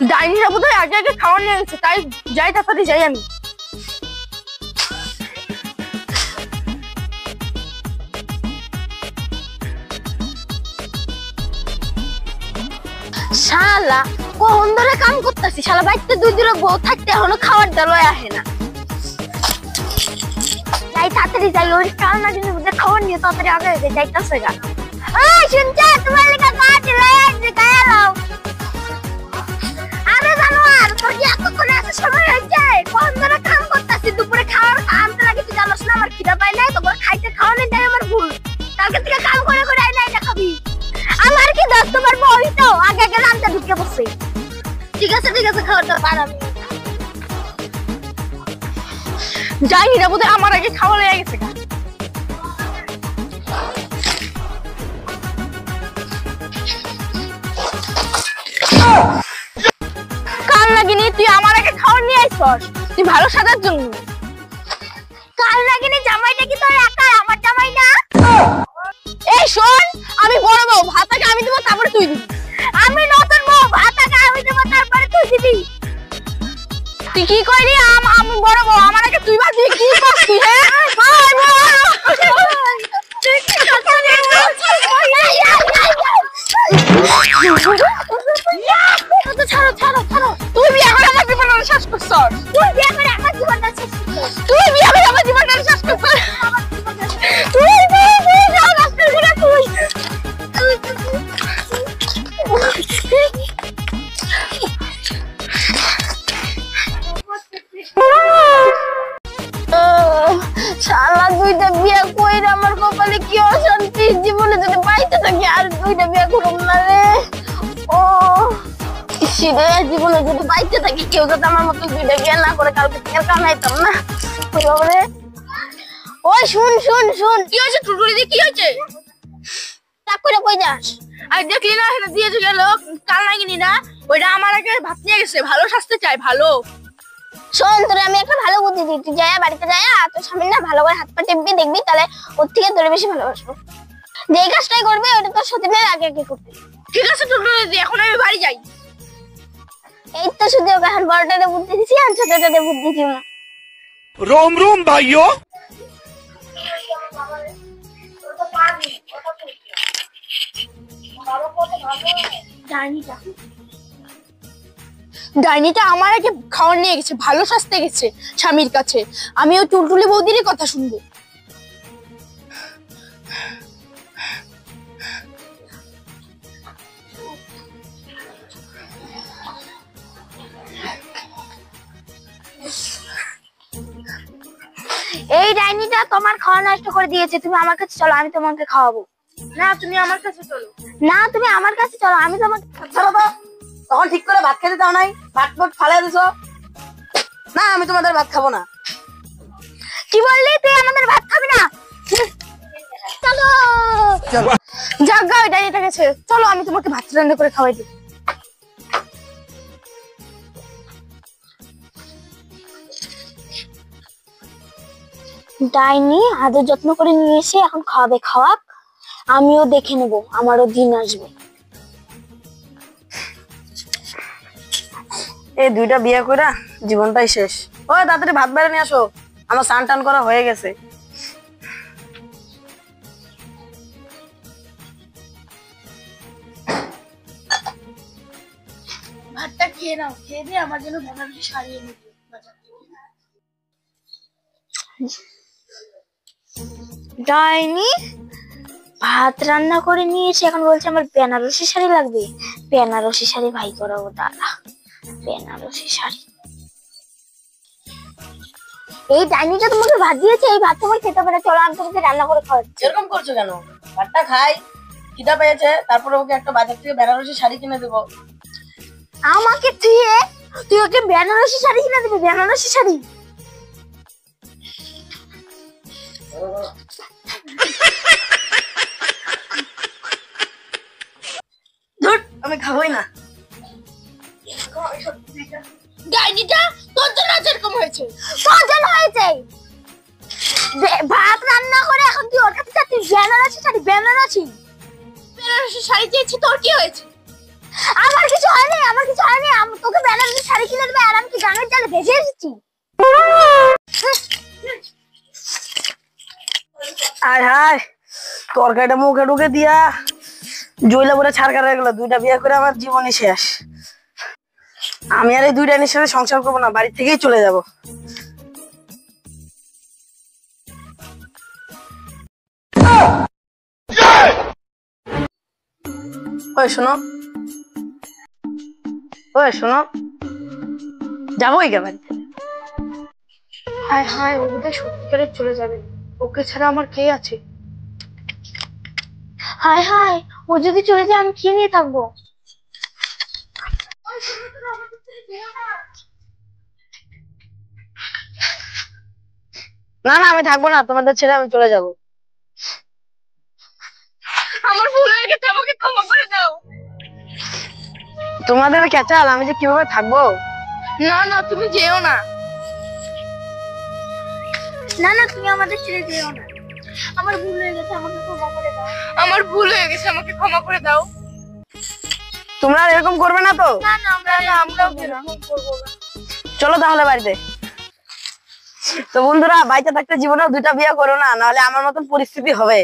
ডাইনিরা বোধহয় আগে আগে খাওয়া নিয়ে গেছে, তাই যাই তাড়াতাড়ি যাই আমি। শালা কখন ধরে কাম করতেছি, শালা বাড়িতে দুই দিনে বউ থাকতে এখনো খাওয়ার দেওয়া আসে না। যাই তাড়াতাড়ি যাই, ওই কাল না দিনের মধ্যে খাওয়ার নিয়ে তাড়াতাড়ি আগে যাইতেছে গা। শুনছে তোমার লেখা কাজ লয়ে আসছে গায়ালাও। আরে জানোয়ার, তোর কি এতক্ষণ আসে সময় হয়েছে? কখন ধরে কাম করতেছি, দুপুরে খাওয়ার আনতে লাগে, তুই জানোস না আমার খিদা পাই নাই, তোর খাইতে খাওয়া নেই, তাই আমার ভুল। কালকে থেকে কাম করে করে আই নাই না খাবি। আমার কি দোষ, তোমার বই তো আগে আগে রান্না ঢুকে বসে। ঠিক আছে খাওয়াটা পারাবি। যাই না বোধহয় আমার আগে খাওয়া লেগে গেছে। কাল লাগিনি, তুই আমার আগে খাওয়া নিয়ে আইছস, তুই ভালো সাজার জন্য। কাল লাগিনি জামাইটা কি তোর একা, আমার জামাই না? এই শোন, আমি বড় বউ, ভাত আগে আমি দেবো তারপরে তুই দিবি। আমি নতুন বউ, ভাত আগে আমি দেবো তারপরে তুই দিবি। তুই কি কইলি? আমি বড় বউ, আমার আগে তুই ভাত দিবি? কি করছিস? ছাড়ো, তুই বিয়ে করে আমার জীবনটা শেষ করছস। তুই বিয়ে করে আমার জীবনটা শেষ করছস। শালা দুইটা বিয়ে কইরা আমার কপালে কি অশান্তি, জীবনে যদি বাইতে থাকি আর দুইটা বিয়ে করব না রে। ও শিরে, জীবনে যদি বাইতে থাকি কেউ যদি আমার মতো দুইটা বিয়ে না করে, কালকে থেকে কামাইতাম না। বাবারে, ওই শুন, কি হয়েছে? টুটুলি দি কি হয়েছে? টাক করে কই যাস? আর দেখলি না এখানে দিয়ে গেল কাল লাগিনি না, ওইটা আমার আগে ভাত নিয়ে গেছে, ভালো স্বাস্থ্য চাই ভালো। শোন, তোরে আমি একটা ভালো বুদ্ধি দিই, তুই যায়া বাড়িতে যায়া তোর স্বামীর না ভালো করে হাত পা টিপবি, দেখবি তাহলে ওর থেকে তোরে বেশি ভালোবাসবো। যে কাজটাই করবে ওটা তোর সতীনের আগে আগে করতে। ঠিক আছে টুটুলি দি, এখন আমি বাড়ি যাই। এই তো শুধু এখন বড়টাতে বুদ্ধি দিছি, আর ছোটটাতে বুদ্ধি দিই না। रोम रोम भाइयों। ডাইনিটা আমার আগে খাওয়ার নিয়ে গেছে, ভালো স্বাস্থ্যে গেছে স্বামীর কাছে, আমি ওই টুলটুলি বৌদিরই কথা শুনবো। এই ডাইনিটা তোমার খাওয়া নষ্ট করে দিয়েছে, তুমি আমার কাছে চলো, আমি তোমাকে খাওয়াবো। না, তুমি আমার কাছে চলো। না, তুমি আমার কাছে চলো, আমি তোমাকে। চলো তো, তখন ঠিক করে ভাত খেতে দাও নাই, ভাত ফালাই দিছো না, আমি তোমাদের ভাত খাবো না। কি বললি? তুই আমাদের ভাত খাবি না? চলো জাগা, ওই ডাইনিটা গেছে, চলো আমি তোমাকে ভাত রান্না করে খাওয়াই দিই। ডাইনি আদর যত্ন করে নিয়ে এসে এখন খাওয়াবে, খাওয়াক, আমিও দেখে নেবো, আমারও দিন আসবে। এই দুইটা বিয়ে কইরা জীবনটাই শেষ। ওই তাড়াতাড়ি ভাত বেড়ে নিয়ে আসো, আমার স্নান টান করা হয়ে গেছে। ভাতটা খেয়ে নাও, খেয়ে দিয়ে আমার জন্য বেনারসি শাড়ি এনে দিও বাজার থেকে। ডাইনি ভাত রান্না করে নিয়েছে, এখন বলছে আমার বেনারসি শাড়ি লাগবে। বেনারসি শাড়ি ভাই করাবো, দাঁড়া, বেনারসি শাড়ি। এই ডাইনিটা তোমাকে ভাত দিয়েছে, এই ভাত তোমার খেতে হবে না, চলো আমি তোমাকে রান্না করে খাওয়াচ্ছি। এরকম করছো কেন? ভাতটা খাই, খিদা পেয়েছে, তারপরে ওকে একটা বাজার থেকে বেনারসি শাড়ি কিনে দেবো। আমাকে তুই ওকে বেনারসি শাড়ি কিনে দিবি? বেনারসি শাড়ি? ধুর, আমি খাবোই না। ডাইনিটা তোর জন্য এরকম হয়েছে, তোর জন্য হয়েছে। ভাত রান্না করে এখন তুই ওর কাছে যাচ্ছিস বেনারসি শাড়ি। বেনারসি শাড়ি চেয়েছি, তোর কি হয়েছে? আমার কিছু হয়নি, আমার কিছু হয়নি, আমি তো ভেসে এসেছি। আয় হায়, তরকারিটা মুখে ঢুকে দিয়া জইলা বলে ছাড় কাটা গেল। দুইটা বিয়ে করে আমার জীবনই শেষ। আমি আর এই দুইটা সাথে সংসার করবো না, বাড়ি থেকেই চলে যাব। ওই শোনো, ওই শোনো, যাবো এই বাড়িতে। হায় হায়, ও বোধহয় সত্যিকারে চলে যাবে। ওকে ছাড়া আমার কে আছে? হায় হায়, ও যদি চলে যায় আমি কি নিয়ে থাকবো? না না, আমি থাকবো না, তোমাদের ছেড়ে আমি চলে যাব। আমার ভুল হয়ে গেছে, আমাকে ক্ষমা করে দাও। তোমাদের ক্যাচাল আমি যে কিভাবে থাকবো? না না, তুমি যেও না। না না, তুমি আমাদের ছেড়ে যেও না। আমার ভুল হয়ে গেছে, আমাকে ক্ষমা করে দাও। আমার ভুল হয়ে গেছে, আমাকে ক্ষমা করে দাও। তোমরা আর এরকম করবে না তো? না না, আমরাও এরকম করবো না। চলো তাহলে বাড়িতে। তো বন্ধুরা, বাড়িতে থাকতে জীবনেও দুইটা বিয়ে করো না, নাহলে আমার মতন পরিস্থিতি হবে।